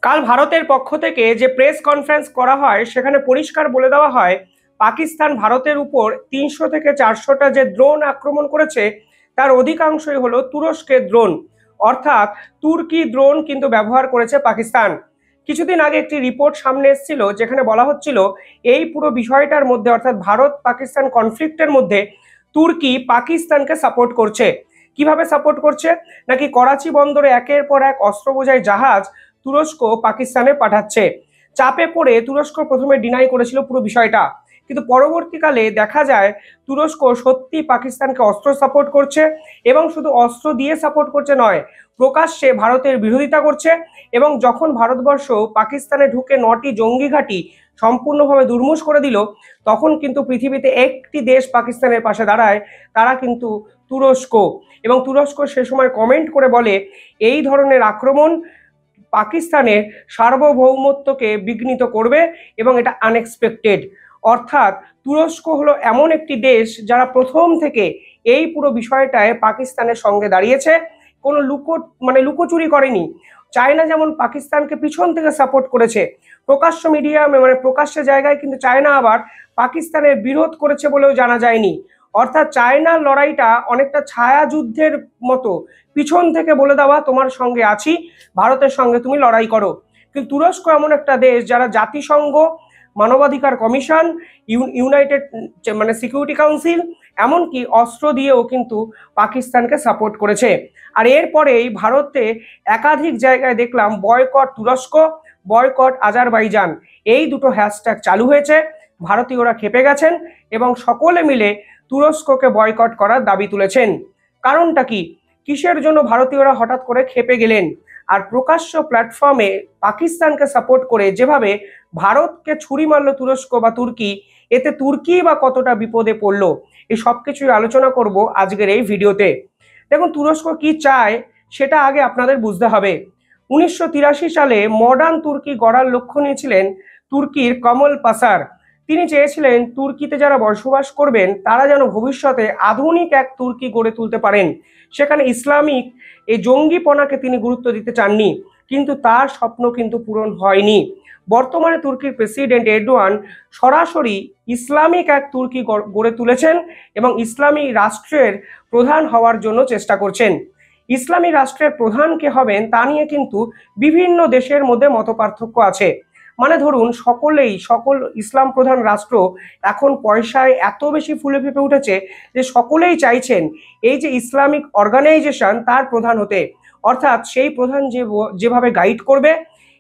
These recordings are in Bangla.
কাল ভারতের পক্ষ থেকে যে প্রেস কনফারেন্স করা হয় সেখানে পরিষ্কার বলে দেওয়া হয় পাকিস্তান ভারতের উপর 300 থেকে 400টা যে ড্রোন আক্রমণ করেছে তার অধিকাংশই হলো তুরস্কের ড্রোন, অর্থাৎ তুর্কি ড্রোন কিন্তু ব্যবহার করেছে পাকিস্তান। কিছুদিন আগে একটি রিপোর্ট সামনে এসেছিল যেখানে বলা হচ্ছিল এই পুরো বিষয়টার মধ্যে অর্থাৎ ভারত পাকিস্তান কনফ্লিক্টের মধ্যে তুর্কি পাকিস্তানকে সাপোর্ট করছে। কিভাবে সাপোর্ট করছে? নাকি করাচি বন্দরে একের পর এক অস্ত্র বোঝাই জাহাজ তুরস্ক পাকিস্তানে পাঠাচ্ছে। চাপে পড়ে তুরস্ক প্রথমে ডিনাই করেছিল পুরো বিষয়টা, কিন্তু পরবর্তীকালে দেখা যায় তুরস্ক সত্যি পাকিস্তানকে অস্ত্র সাপোর্ট করছে এবং শুধু অস্ত্র দিয়ে সাপোর্ট করছে নয়, প্রকাশ্যে ভারতের বিরোধিতা করছে। এবং যখন ভারতবর্ষ পাকিস্তানে ঢুকে 9টি জঙ্গি ঘাঁটি সম্পূর্ণভাবে দুর্মূশ করে দিল, তখন কিন্তু পৃথিবীতে একটি দেশ পাকিস্তানের পাশে দাঁড়ায়, তারা কিন্তু তুরস্ক। এবং তুরস্ক সে সময় কমেন্ট করে বলে এই ধরনের আক্রমণ পাকিস্তানের সার্বভৌমত্বকে বিঘ্নিত করবে এবং এটা আনএক্সপেক্টেড। অর্থাৎ তুরস্ক হলো এমন একটি দেশ যারা প্রথম থেকে এই পুরো বিষয়টায় পাকিস্তানের সঙ্গে দাঁড়িয়েছে, কোনো লুকোচুরি করেনি। চায়না যেমন পাকিস্তানকে পিছন থেকে সাপোর্ট করেছে প্রকাশ্য মিডিয়ামে, প্রকাশ্য জায়গায়, কিন্তু চায়না আবার পাকিস্তানের বিরোধ করেছে বলেও জানা যায়নি। অর্থাৎ চায়নার লড়াইটা অনেকটা ছায়া যুদ্ধের মতো, পিছন থেকে বলে দেওয়া তোমার সঙ্গে আছি, ভারতের সঙ্গে তুমি লড়াই করো। কিন্তু তুরস্ক এমন একটা দেশ যারা জাতিসংঘ, মানবাধিকার কমিশন, ইউনাইটেড সিকিউরিটি কাউন্সিল, এমনকি অস্ত্র দিয়েও কিন্তু পাকিস্তানকে সাপোর্ট করেছে। আর এরপরেই ভারতে একাধিক জায়গায় দেখলাম বয়কট তুরস্ক, বয়কট আজারবাইজান, এই দুটো হ্যাশট্যাগ চালু হয়েছে। ভারতীয়রা খেপে গেছেন এবং সকলে মিলে তুরস্ককে বয়কট করার দাবি তুলেছেন। কারণটা কি? কিসের জন্য ভারতীয়রা হঠাৎ করে খেপে গেলেন? আর প্রকাশ্য প্ল্যাটফর্মে পাকিস্তানকে সাপোর্ট করে যেভাবে ভারতকে ছুরি মারল তুরস্ক বা তুর্কি, এতে তুর্কি বা কতটা বিপদে পড়লো, এই সব কিছুই আলোচনা করব আজকের এই ভিডিওতে। দেখুন, তুরস্ক কি চায় সেটা আগে আপনাদের বুঝতে হবে। 1983 সালে মডার্ন তুর্কি গড়ার লক্ষ্য নিয়েছিলেন তুর্কির কমল পাসার। তিনি চেয়েছিলেন তুর্কিতে যারা বসবাস করবেন তারা যেন ভবিষ্যতে আধুনিক এক তুর্কি গড়ে তুলতে পারেন। সেখানে ইসলামিক এই জঙ্গিপনাকে তিনি গুরুত্ব দিতে চাননি, কিন্তু তার স্বপ্ন কিন্তু পূরণ হয়নি। বর্তমানে তুর্কির প্রেসিডেন্ট এরদোয়ান সরাসরি ইসলামিক এক তুর্কি গড়ে তুলেছেন এবং ইসলামী রাষ্ট্রের প্রধান হওয়ার জন্য চেষ্টা করছেন। ইসলামী রাষ্ট্রের প্রধান কে হবেন তা নিয়ে কিন্তু বিভিন্ন দেশের মধ্যে মতপার্থক্য আছে। ধরুন, সকল ইসলাম প্রধান রাষ্ট্র এখন পয়সায় এত বেশি ফুলে ফেঁপে উঠেছে যে সকলেই চাইছেন এই যে ইসলামিক অর্গানাইজেশন তার প্রধান হতে। অর্থাৎ সেই প্রধান যেভাবে গাইড করবে,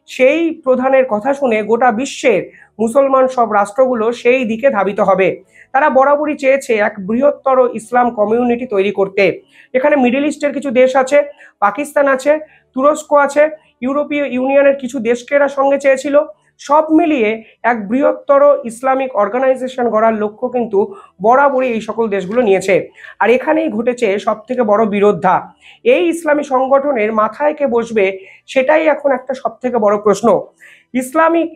সেই প্রধানের কথা শুনে গোটা বিশ্বের মুসলমান সব রাষ্ট্রগুলো সেই দিকে ধাবিত হবে। তারা বরাবরই চেয়েছে এক বৃহত্তর ইসলাম কমিউনিটি তৈরি করতে। এখানে মিডল ইস্টের কিছু দেশ আছে, পাকিস্তান আছে, তুরস্ক আছে, ইউরোপীয় ইউনিয়নের কিছু দেশকে এরা সঙ্গে চেয়েছিল। সব মিলিয়ে এক বৃহত্তর ইসলামিক অর্গানাইজেশন গড়ার লক্ষ্য কিন্তু বরাবরই এই সকল দেশগুলো নিয়েছে। আর এখানেই ঘটেছে সব থেকে বড় বিরোধা। এই ইসলামী সংগঠনের মাথায় কে বসবে, সেটাই এখন একটা সব থেকে বড় প্রশ্ন। ইসলামিক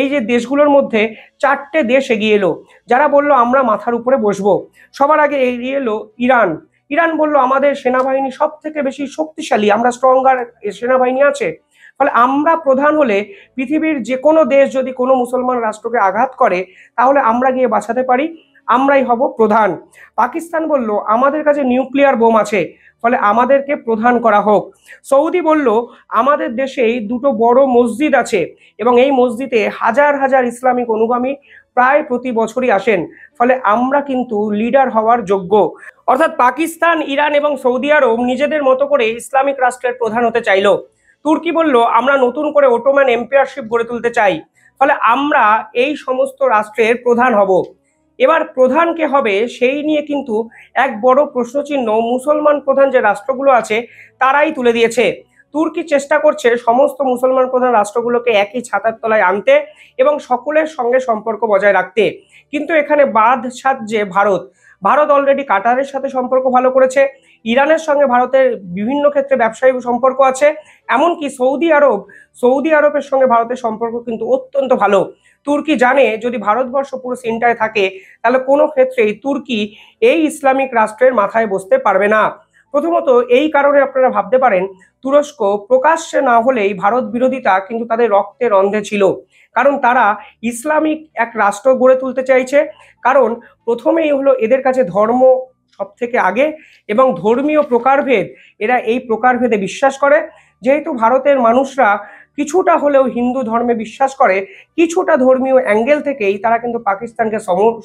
এই যে দেশগুলোর মধ্যে 4টে দেশ এগিয়ে এলো, যারা বলল আমরা মাথার উপরে বসবো। সবার আগে এগিয়ে এলো ইরান। ইরান বলল আমাদের সেনাবাহিনী সব থেকে বেশি শক্তিশালী, আমরা স্ট্রঙ্গার সেনাবাহিনী আছে, ফলে আমরা প্রধান হলে পৃথিবীর যে কোনো দেশ যদি কোনো মুসলমান রাষ্ট্রকে আঘাত করে তাহলে আমরা গিয়ে বাঁচাতে পারি, আমরাই হব প্রধান। পাকিস্তান বলল আমাদের কাছে নিউক্লিয়ার বোম আছে, ফলে আমাদেরকে প্রধান করা হোক। সৌদি বলল আমাদের দেশেই দুটো বড় মসজিদ আছে এবং এই মসজিদে হাজার হাজার ইসলামিক অনুগামী প্রায় প্রতি বছরই আসেন, ফলে আমরা কিন্তু লিডার হওয়ার যোগ্য। অর্থাৎ পাকিস্তান, ইরান এবং সৌদি আরব নিজেদের মতো করে ইসলামিক রাষ্ট্রের প্রধান হতে চাইল। তুর্কি বলল আমরা নতুন করে অটোম্যান এম্পায়ারশিপ গড়ে তুলতে চাই, ফলে আমরা এই সমস্ত রাষ্ট্রের প্রধান হব। এবার প্রধান কে হবে সেই নিয়ে কিন্তু এক বড় প্রশ্নচিহ্ন মুসলমান প্রধান যে রাষ্ট্রগুলো আছে তারাই তুলে দিয়েছে। তুর্কি চেষ্টা করছে সমস্ত মুসলমান প্রধান রাষ্ট্রগুলোকে একই ছাতার তলায় আনতে এবং সকলের সঙ্গে সম্পর্ক বজায় রাখতে। কিন্তু এখানে বাদ সাজছে ভারত। ভারত অলরেডি কাতারের সাথে সম্পর্ক ভালো করেছে, ইরানের সঙ্গে ভারতের বিভিন্ন ক্ষেত্রে ব্যবসায়ী সম্পর্ক আছে, এমনকি সৌদি আরবের সঙ্গে ভারতের সম্পর্ক কিন্তু অত্যন্ত ভালো। তুর্কি জানে যদি ভারতবর্ষ পুরো চিন্তায় থাকে তাহলে কোনো ক্ষেত্রেই তুর্কি এই ইসলামিক রাষ্ট্রের মাথায় বসতে পারবে না। প্রথমত এই কারণে আপনারা ভাবতে পারেন তুরস্ক প্রকাশ্যে না হলেই ভারত বিরোধিতা কিন্তু তাদের রক্তে রন্ধে ছিল, কারণ তারা ইসলামিক এক রাষ্ট্র গড়ে তুলতে চাইছে। কারণ প্রথমেই হলো এদের কাছে ধর্ম সব থেকে আগে, এবং ধর্মীয় প্রকারভেদ, এরা এই প্রকারভেদে বিশ্বাস করে। যেহেতু ভারতের মানুষরা কিছুটা হলেও হিন্দু ধর্মে বিশ্বাস করে, কিছুটা ধর্মীয় অ্যাঙ্গেল থেকেই তারা কিন্তু পাকিস্তানকে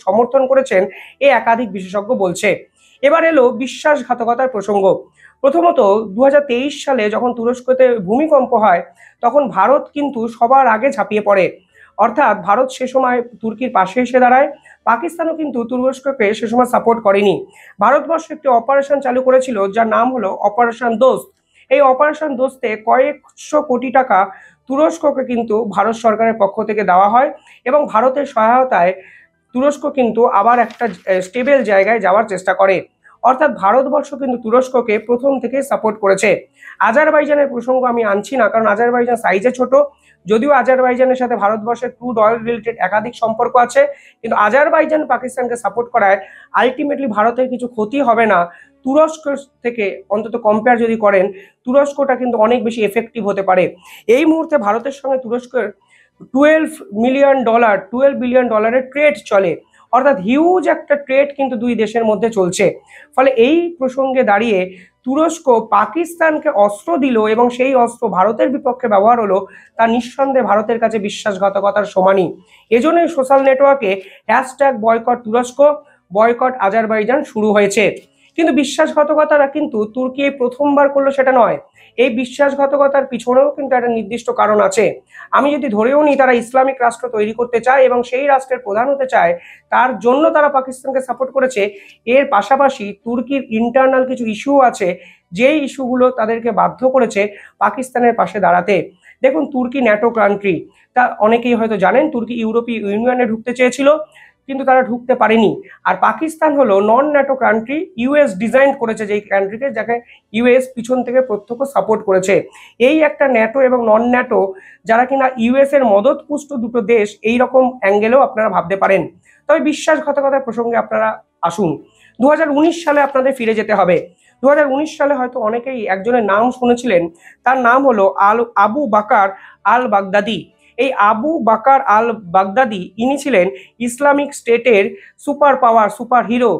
সমর্থন করেছেন, এ একাধিক বিশেষজ্ঞ বলছে। এবার এলো বিশ্বাসঘাতকতার প্রসঙ্গ। প্রথমত 2023 সালে যখন তুরস্কতে ভূমিকম্প হয়, তখন ভারত কিন্তু সবার আগে ঝাঁপিয়ে পড়ে। অর্থাৎ ভারত সে সময় তুর্কির পাশে এসে দাঁড়ায়। পাকিস্তানও কিন্তু তুরস্ককে সে সময় সাপোর্ট করেনি। ভারতবর্ষ একটি অপারেশন চালু করেছিল যার নাম হলো অপারেশন দোস্ত। এই অপারেশন দোস্তে কয়েকশো কোটি টাকা তুরস্ককে কিন্তু ভারত সরকারের পক্ষ থেকে দেওয়া হয়, এবং ভারতের সহায়তায় তুরস্ক কিন্তু আবার একটা স্টেবল জায়গায় যাওয়ার চেষ্টা করে। অর্থাৎ ভারতবর্ষ কিন্তু তুরস্ককে প্রথম থেকে সাপোর্ট করেছে। আজারবাইজানের প্রসঙ্গ আমি আনছি না, কারণ আজারবাইজান সাইজে ছোট। যদিও আজারবাইজানের সাথে ভারতবর্ষের ক্রুড অয়েল রিলেটেড একাধিক সম্পর্ক আছে, কিন্তু আজারবাইজান পাকিস্তানকে সাপোর্ট করায় আলটিমেটলি ভারতের কিছু ক্ষতি হবে না। তুরস্ক থেকে অন্তত কম্পেয়ার যদি করেন, তুরস্কটা কিন্তু অনেক বেশি এফেক্টিভ হতে পারে। এই মুহূর্তে ভারতের সঙ্গে তুরস্কের $12 বিলিয়ন ট্রেড চলে, অর্থাৎ হিউজ একটা ট্রেড কিন্তু দুই দেশের মধ্যে চলছে। ফলে এই প্রসঙ্গে দাঁড়িয়ে তুরস্ক পাকিস্তানকে অস্ত্র দিল এবং সেই অস্ত্র ভারতের বিপক্ষে ব্যবহার হলো, তা নিঃসন্দেহে ভারতের কাছে বিশ্বাসঘাতকতার সমানই। এজন্যই সোশ্যাল নেটওয়ার্কে #বয়কট তুরস্ক, বয়কট আজারবাইজান শুরু হয়েছে। কিন্তু বিশ্বাসঘাতকতারা কিন্তু তুর্কি এই প্রথমবার করলো সেটা নয়। এই বিশ্বাসঘাতকতার পিছনেও কিন্তু একটা নির্দিষ্ট কারণ আছে। আমি যদি ধরেও নিই তারা ইসলামিক রাষ্ট্র তৈরি করতে চায় এবং সেই রাষ্ট্রের প্রধান হতে চায়, তার জন্য তারা পাকিস্তানকে সাপোর্ট করেছে। এর পাশাপাশি তুর্কির ইন্টারনাল কিছু ইস্যু আছে, যেই ইস্যুগুলো তাদেরকে বাধ্য করেছে পাকিস্তানের পাশে দাঁড়াতে। দেখুন, তুর্কি ন্যাটো কান্ট্রি, তা অনেকেই হয়তো জানেন, তুর্কি ইউরোপীয় ইউনিয়নে ঢুকতে চেয়েছিল, কিন্তু তারা ঢুকতে পারেনি। আর পাকিস্তান হলো নন ন্যাটো কান্ট্রি, ইউএস ডিজাইন করেছে যেই কান্ট্রিকে, যাকে ইউএস পিছন থেকে প্রত্যক্ষ সাপোর্ট করেছে। এই একটা ন্যাটো এবং নন ন্যাটো, যারা কিনা ইউএস এর মদতপুষ্ট দুটো দেশ, এই রকম অ্যাঙ্গেলেও আপনারা ভাবতে পারেন। তবে বিশ্বাসঘাতকতার প্রসঙ্গে আপনারা আসুন। 2019 সালে আপনাদের ফিরে যেতে হবে। 2019 সালে হয়তো অনেকেই একজনের নাম শুনেছিলেন, তার নাম হলো আবু বাকার আল বাগদাদি। এই আবু বাকার আল বাগদাদি ইনি ছিলেন ইসলামিক স্টেটের super power, super hero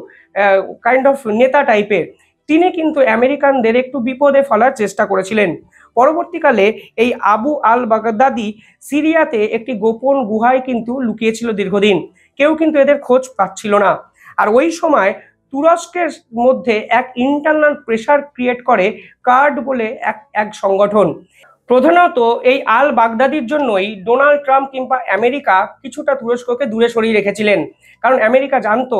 kind of নেতা টাইপের। তিনি কিন্তু আমেরিকানদের একটু বিপদে ফেলার চেষ্টা করেছিলেন। পরবর্তীকালে এই আবু আল বাগদাদি সিরিয়াতে একটি গোপন গুহায় কিন্তু লুকিয়েছিল দীর্ঘদিন। কেউ কিন্তু এদের খোঁজ পাচ্ছিল না। আর ওই সময় তুরস্কের মধ্যে এক ইন্টারনাল প্রেশার ক্রিয়েট করে কার্ড বলে এক সংগঠন। প্রধানত এই আল বাগদাদির জন্যই ডোনাল্ড ট্রাম্প কিংবা আমেরিকা কিছুটা তুরস্ককে দূরে সরিয়ে রেখেছিলেন। কারণ আমেরিকা জানতো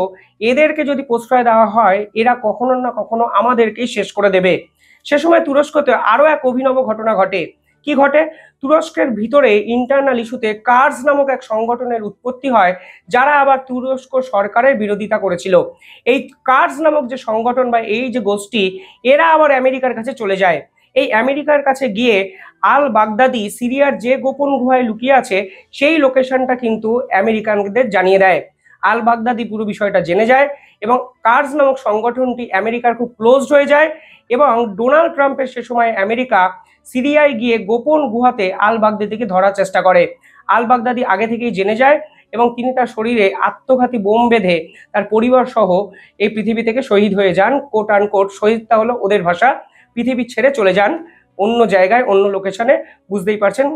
এদেরকে যদি প্রশ্রয় দেওয়া হয়, এরা কখনো না কখনো আমাদেরকেই শেষ করে দেবে। সে সময় তুরস্কতে আরো এক অভিনব ঘটনা ঘটে। কি ঘটে? তুরস্কের ভিতরে ইন্টারনাল ইস্যুতে কার্জ নামক এক সংগঠনের উৎপত্তি হয়, যারা আবার তুরস্ক সরকারের বিরোধিতা করেছিল। এই কার্জ নামক যে সংগঠন বা এই যে গোষ্ঠী, এরা আবার আমেরিকার কাছে চলে যায়। এই আমেরিকার কাছে গিয়ে আল বাগদাদি সিরিয়ার যে গোপন গুহায় লুকিয়ে আছে, সেই লোকেশনটা কিন্তু আমেরিকানদের জানিয়ে দেয়। আল বাগদাদি পুরো বিষয়টা জেনে যায় এবং কার্জ নামক সংগঠনটি আমেরিকার খুব ক্লোজড হয়ে যায়। এবং ডোনাল্ড ট্রাম্পের সে সময় আমেরিকা সিরিয়ায় গিয়ে গোপন গুহাতে আল বাগদাদিকে ধরার চেষ্টা করে। আল বাগদাদি আগে থেকেই জেনে যায় এবং তিনি তার শরীরে আত্মঘাতী বোম বেঁধে তার পরিবার সহ এই পৃথিবী থেকে শহীদ হয়ে যান। কোট আনকোট শহীদটা হলো ওদের ভাষা, পৃথিবী ছেড়ে চলে যান অন্য জায়গায়, অন্য লোকেশনে, বুঝতেই পারছেন,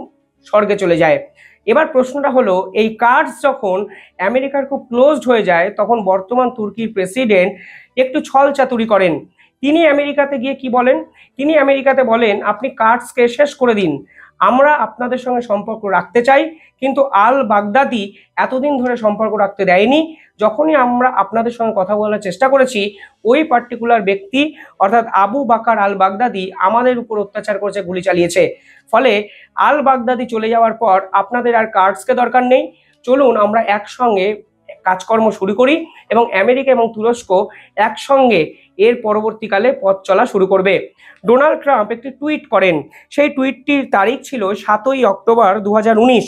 স্বর্গে চলে যায়। এবার প্রশ্নটা হলো, এই কার্ডস যখন আমেরিকার খুব ক্লোজড হয়ে যায়, তখন বর্তমান তুর্কির প্রেসিডেন্ট একটু ছল চাতুরি করেন। তিনি আমেরিকাতে গিয়ে কি বলেন? তিনি আমেরিকাতে বলেন, আপনি কার্ডসকে শেষ করে দিন, আমরা আপনাদের সঙ্গে সম্পর্ক রাখতে চাই। কিন্তু আল বাগদাদি এতদিন ধরে সম্পর্ক রাখতে দেয়নি। যখনই আমরা আপনাদের সঙ্গে কথা বলার চেষ্টা করেছি, ওই পার্টিকুলার ব্যক্তি অর্থাৎ আবু বাকার আল বাগদাদি আমাদের উপর অত্যাচার করেছে, গুলি চালিয়েছে। ফলে আল বাগদাদি চলে যাওয়ার পর আপনাদের আর কার্ডসকে দরকার নেই, চলুন আমরা একসঙ্গে কাজকর্ম শুরু করি এবং আমেরিকা এবং তুরস্ক একসঙ্গে এর পরবর্তীকালে পথ চলা শুরু করবে। ডোনাল্ড ট্রাম্প একটি টুইট করেন। সেই টুইটটির তারিখ ছিল 7ই অক্টোবর 2019।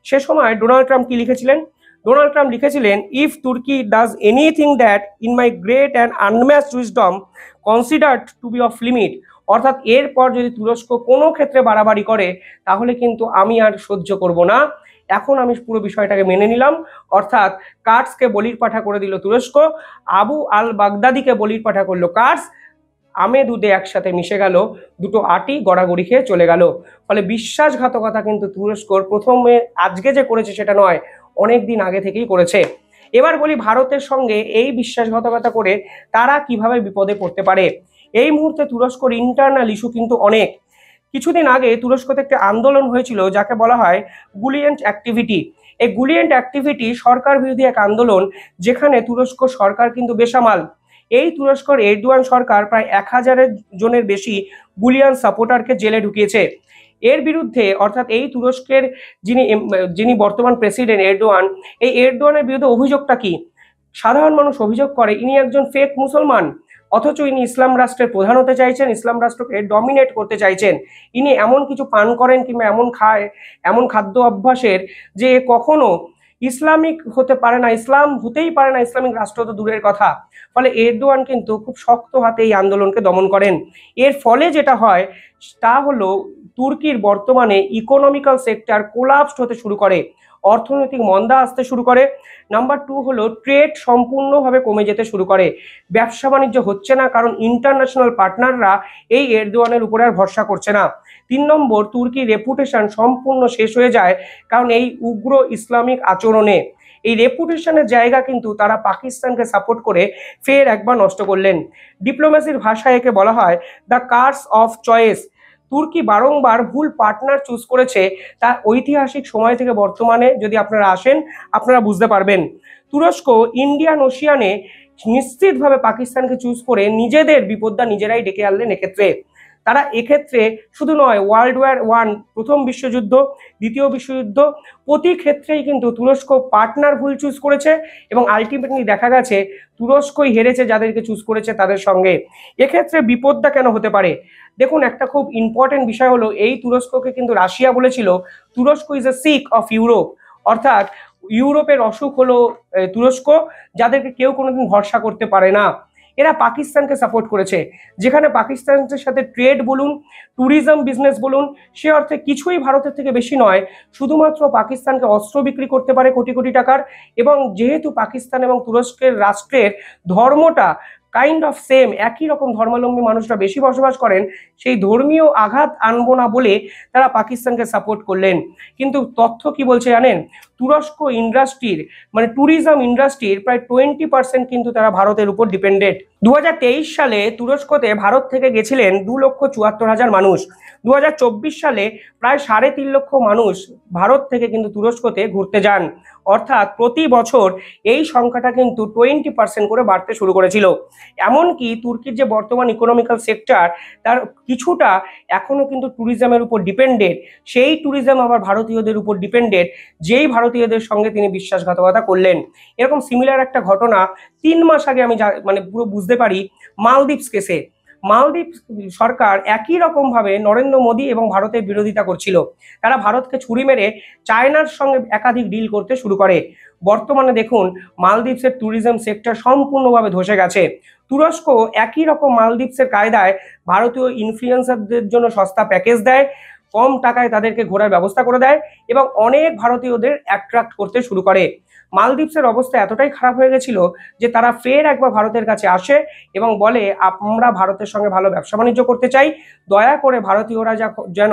সে সময় ডোনাল্ড ট্রাম্প কি লিখেছিলেন? ডোনাল্ড ট্রাম্প লিখেছিলেন, if Turkey does anything that in my great and unmatched wisdom considered to be off limit, অর্থাৎ এরপর যদি তুরস্ক কোনো ক্ষেত্রে বাড়াবাড়ি করে তাহলে কিন্তু আমি আর সহ্য করব না। এখন আমি পুরো বিষয়টাকে মেনে নিলাম, অর্থাৎ কার্সকে বলির পাঠা করে দিল তুরস্ক, আবু আল বাগদাদিকে বলির পাঠা করলো কার্স, আমে দুধে একসাথে মিশে গেল, দুটো আটি গড়াগড়ি খেয়ে চলে গেল। ফলে বিশ্বাসঘাতকতা কিন্তু তুরস্কর প্রথমে আজকে যে করেছে সেটা নয়, অনেক দিন আগে থেকেই করেছে। এবার বলি ভারতের সঙ্গে এই বিশ্বাসঘাতকতা করে তারা কিভাবে বিপদে পড়তে পারে। এই মুহূর্তে তুরস্কর ইন্টারনাল ইস্যু কিন্তু অনেক। কিছুদিন আগে তুরস্কতে একটি আন্দোলন হয়েছিল যাকে বলা হয় গুলিয়েন্ট অ্যাক্টিভিটি। এই গুলিয়েন্ট অ্যাক্টিভিটি সরকার বিরোধী এক আন্দোলন, যেখানে তুরস্ক সরকার কিন্তু বেসামাল। এই তুরস্কর এরদোয়ান সরকার প্রায় 1000 জনের বেশি গুলিয়ান সাপোর্টারকে জেলে ঢুকিয়েছে। এর বিরুদ্ধে, অর্থাৎ এই তুরস্কের যিনি বর্তমান প্রেসিডেন্ট এরদোয়ান, এই এরদোয়ানের বিরুদ্ধে অভিযোগটা কি? সাধারণ মানুষ অভিযোগ করে ইনি একজন ফেক মুসলমান, অথচ ইনি ইসলাম রাষ্ট্রের প্রধান হতে চাইছেন, ইসলাম রাষ্ট্রকে ডমিনেট করতে চাইছেন। ইনি এমন কিছু পান করেন কিংবা এমন খায়, এমন খাদ্য অভ্যাসের যে কখনো ইসলামিক হতে পারে না, ইসলাম হতেই পারে না, ইসলামিক রাষ্ট্র তো দূরের কথা। ফলে এরদোয়ান কিন্তু খুব শক্ত হাতে এই আন্দোলনকে দমন করেন। এর ফলে যেটা হয় তা হলো তুর্কির বর্তমানে ইকোনমিক্যাল সেক্টর কোলাপসড হতে শুরু করে, অর্থনৈতিক মন্দা আসতে শুরু করে। নাম্বার 2 হলো ট্রেড সম্পূর্ণভাবে কমে যেতে শুরু করে, ব্যবসা বাণিজ্য হচ্ছে না, কারণ ইন্টারন্যাশনাল পার্টনাররা এই এরদোয়ানের উপরে আর ভরসা করছে না। 3 নম্বর, তুর্কির রেপুটেশন সম্পূর্ণ শেষ হয়ে যায়, কারণ এই উগ্র ইসলামিক আচরণে এই রেপুটেশনের জায়গা কিন্তু তারা পাকিস্তানকে সাপোর্ট করে ফের একবার নষ্ট করলেন। ডিপ্লোমেসির ভাষায় একে বলা হয় দ্য কার্স অফ চয়েস। তুর্কি বারংবার ভুল পার্টনার চুজ করেছে, তার ঐতিহাসিক সময় থেকে বর্তমানে যদি আপনারা আসেন আপনারা বুঝতে পারবেন। তুরস্ক ইন্ডিয়ান ওশিয়ানে নিশ্চিতভাবে পাকিস্তানকে চুজ করে নিজেদের বিপদটা নিজেরাই ডেকে আনলেন। এক্ষেত্রে তারা এক্ষেত্রে শুধু নয়, ওয়ার্ল্ড ওয়ার 1, প্রথম বিশ্বযুদ্ধ, দ্বিতীয় বিশ্বযুদ্ধ, প্রতি ক্ষেত্রেই কিন্তু তুরস্ক পার্টনার ভুল চুজ করেছে এবং আলটিমেটলি দেখা গেছে তুরস্কই হেরেছে যাদেরকে চুজ করেছে তাদের সঙ্গে। এক্ষেত্রে বিপদটা কেন হতে পারে? দেখুন, একটা খুব ইম্পর্টেন্ট বিষয় হলো এই তুরস্ককে কিন্তু রাশিয়া বলেছিল তুরস্ক is a sick of Europe, অর্থাৎ ইউরোপের অসুখ হলো তুরস্ক, যাদেরকে কেউ কোনোদিন ভরসা করতে পারে না। এরা পাকিস্তানকে সাপোর্ট করেছে, যেখানে পাকিস্তানের সাথে ট্রেড বলুন, ট্যুরিজম বিজনেস বলুন, সে অর্থে কিছুই ভারতের থেকে বেশি নয়। শুধুমাত্র পাকিস্তানকে অস্ত্র বিক্রি করতে পারে কোটি কোটি টাকার, এবং যেহেতু পাকিস্তান এবং তুরস্কের রাষ্ট্রের ধর্মটা কাইন্ড অফ সেম, একই রকম ধর্মাবলম্বী মানুষরা বেশি বসবাস করেন, সেই ধর্মীয় আঘাত আনবো না বলে তারা পাকিস্তানকে সাপোর্ট করলেন। কিন্তু তথ্য কি বলছে জানেন? তুরস্ক ইন্ডাস্ট্রির মানে ট্যুরিজম ইন্ডাস্ট্রির প্রায় 20% কিন্তু তারা ভারতের উপর ডিপেন্ডেন্ট। 2023 সালে তুরস্কতে ভারত থেকে গেছিলেন 2,74,000 মানুষ। 2024 সালে প্রায় 3.5 লক্ষ মানুষ ভারত থেকে কিন্তু তুরস্কতে ঘুরতে যান, অর্থাৎ প্রতি বছর এই সংখ্যাটা কিন্তু 20% করে বাড়তে শুরু করেছিল। এমনকি তুর্কির যে বর্তমান ইকোনমিক্যাল সেক্টর তার কিছুটা এখনো কিন্তু ট্যুরিজমের উপর ডিপেন্ডেন্ট, সেই ট্যুরিজম আবার ভারতীয়দের উপর ডিপেন্ডেন্ট, যেই ভারতীয়দের সঙ্গে তিনি বিশ্বাসঘাতকতা করলেন। এরকম সিমিলার একটা ঘটনা 3 মাস আগে আমি মানে পুরো বুঝতে পারি মালদ্বীপস কেসে। মালদ্বীপ সরকার একই রকম ভাবে নরেন্দ্র মোদী এবং ভারতের বিরোধিতা করছিল। তারা ভারতকে ছুরি মেরে চায়নার সঙ্গে একাধিক ডিল করতে শুরু করে। বর্তমানে দেখুন মালদ্বীপসের ট্যুরিজম সেক্টর সম্পূর্ণভাবে ধসে গেছে। তুরস্ক একই রকম মালদ্বীপসের কায়দায় ভারতীয় ইনফ্লুয়েন্সারদের জন্য সস্তা প্যাকেজ দেয়, কম টাকায় তাদেরকে ঘোরার ব্যবস্থা করে দেয় এবং অনেক ভারতীয়দের অ্যাট্রাক্ট করতে শুরু করে। মালদ্বীপসের অবস্থা এতটাই খারাপ হয়ে গেছিল যে তারা ফের একবার ভারতের কাছে আসে এবং বলে আমরা ভারতের সঙ্গে ভালো ব্যবসা বাণিজ্য করতে চাই, দয়া করে ভারতীয়রা যেন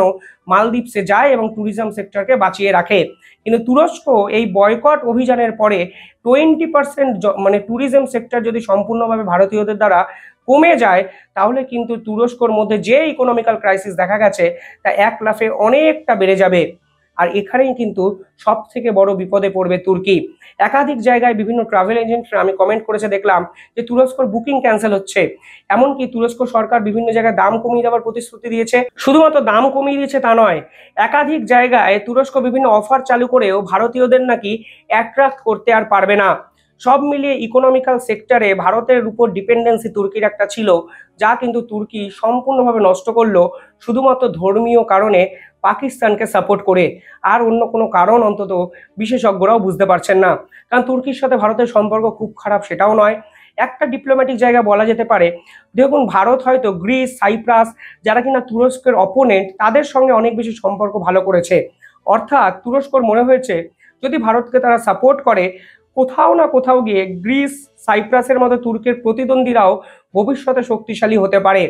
মালদ্বীপসে যায় এবং ট্যুরিজম সেক্টরকে বাঁচিয়ে রাখে। কিন্তু তুরস্ক এই বয়কট অভিযানের পরে 20% মানে ট্যুরিজম সেক্টর যদি সম্পূর্ণভাবে ভারতীয়দের দ্বারা কমে যায়, তাহলে কিন্তু তুরস্কর মধ্যে যে ইকোনমিক্যাল ক্রাইসিস দেখা গেছে তা এক লাফে অনেকটা বেড়ে যাবে। আর এখানেই কিন্তু সব থেকে বড় বিপদে পড়বে তুর্কি। একাধিক জায়গায় বিভিন্ন ট্রাভেল এজেন্টরা আমি কমেন্ট করেছে দেখলাম যে তুরস্কর বুকিং ক্যান্সেল হচ্ছে। এমনকি তুরস্ক সরকার বিভিন্ন জায়গায় দাম কমিয়ে দেওয়ার প্রতিশ্রুতি দিয়েছে। শুধুমাত্র দাম কমিয়ে দিয়েছে তা নয়, একাধিক জায়গায় তুরস্ক বিভিন্ন অফার চালু করেও ভারতীয়দের নাকি অ্যাট্রাক্ট করতে আর পারবে না। সব মিলিয়ে ইকোনমিক্যাল সেক্টরে ভারতের উপর ডিপেন্ডেন্সি তুর্কির একটা ছিল, যা কিন্তু তুর্কি সম্পূর্ণভাবে নষ্ট করলো শুধুমাত্র ধর্মীয় কারণে পাকিস্তানকে সাপোর্ট করে। আর অন্য কোনো কারণ অন্তত বিশেষজ্ঞরাও বুঝতে পারছেন না। কারণ তুর্কির সাথে ভারতের সম্পর্ক খুব খারাপ সেটাও নয়, একটা ডিপ্লোম্যাটিক জায়গা বলা যেতে পারে। দেখুন, ভারত হয়তো গ্রিস, সাইপ্রাস, যারা কিনা তুরস্কের অপোনেন্ট, তাদের সঙ্গে অনেক বেশি সম্পর্ক ভালো করেছে। অর্থাৎ তুরস্কর মনে হয়েছে যদি ভারতকে তারা সাপোর্ট করে, কোথাও না কোথাও গিয়ে গ্রিস, সাইপ্রাসের মতো তুর্কের প্রতিদ্বন্দ্বীরাও ভবিষ্যতে শক্তিশালী হতে পারে।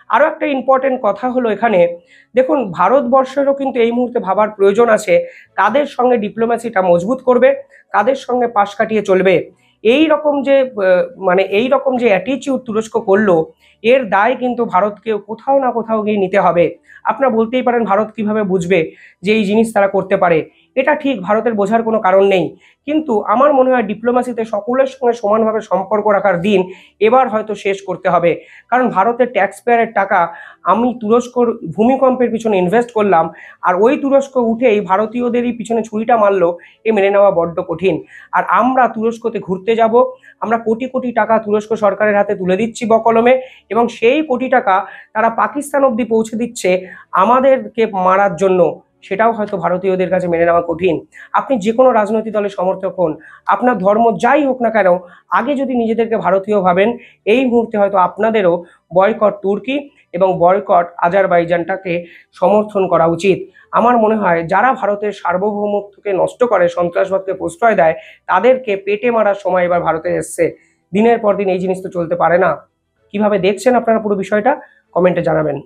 আরও একটা ইম্পর্টেন্ট কথা হলো এখানে, দেখুন ভারতবর্ষেরও কিন্তু এই মুহূর্তে ভাবার প্রয়োজন আছে কাদের সঙ্গে ডিপ্লোম্যাসিটা মজবুত করবে, কাদের সঙ্গে পাশ কাটিয়ে চলবে। এই রকম যে এই রকম যে অ্যাটিচিউড তুরস্ক করলো, এর দায় কিন্তু ভারতকে কোথাও না কোথাও গিয়ে নিতে হবে। আপনারা বলতেই পারেন ভারত কিভাবে বুঝবে যে এই জিনিস তারা করতে পারে। এটা ঠিক, ভারতের বোঝার কোনো কারণ নেই, কিন্তু আমার মনে হয় ডিপ্লোম্যাসিতে সকলের সঙ্গে সমানভাবে সম্পর্ক রাখার দিন এবার হয়তো শেষ করতে হবে। কারণ ভারতের ট্যাক্স পেয়ারের টাকা আমি তুরস্কর ভূমিকম্পের পিছনে ইনভেস্ট করলাম, আর ওই তুরস্ক উঠেই ভারতীয়দেরই পিছনে ছুরিটা মারলো, এ মেনে নেওয়া বড্ড কঠিন। আর আমরা তুরস্কতে ঘুরতে যাব, আমরা কোটি কোটি টাকা তুরস্ক সরকারের হাতে তুলে দিচ্ছি বকলমে, এবং সেই কোটি টাকা তারা পাকিস্তান অবধি পৌঁছে দিচ্ছে আমাদেরকে মারার জন্য, সেটাও হয়তো ভারতীয়দের কাছে মেনে নেওয়া কঠিন। আপনি যে কোনো রাজনৈতিক দলের সমর্থক হন, আপনার ধর্ম যাই হোক না কেন, আগে যদি নিজেদেরকে ভারতীয় ভাবেন, এই মুহূর্তে হয়তো আপনাদেরও বয়কট তুর্কি এবং বয়কট আজারবাইজানটাকে সমর্থন করা উচিত। আমার মনে হয় যারা ভারতের সার্বভৌমত্বকে নষ্ট করে, সন্ত্রাসবাদকে প্রশ্রয় দেয়, তাদেরকে পেটে মারার সময় এবার ভারতে এসছে। দিনের পর দিন এই জিনিস তো চলতে পারে না। কিভাবে দেখছেন আপনারা পুরো বিষয়টা, কমেন্টে জানাবেন।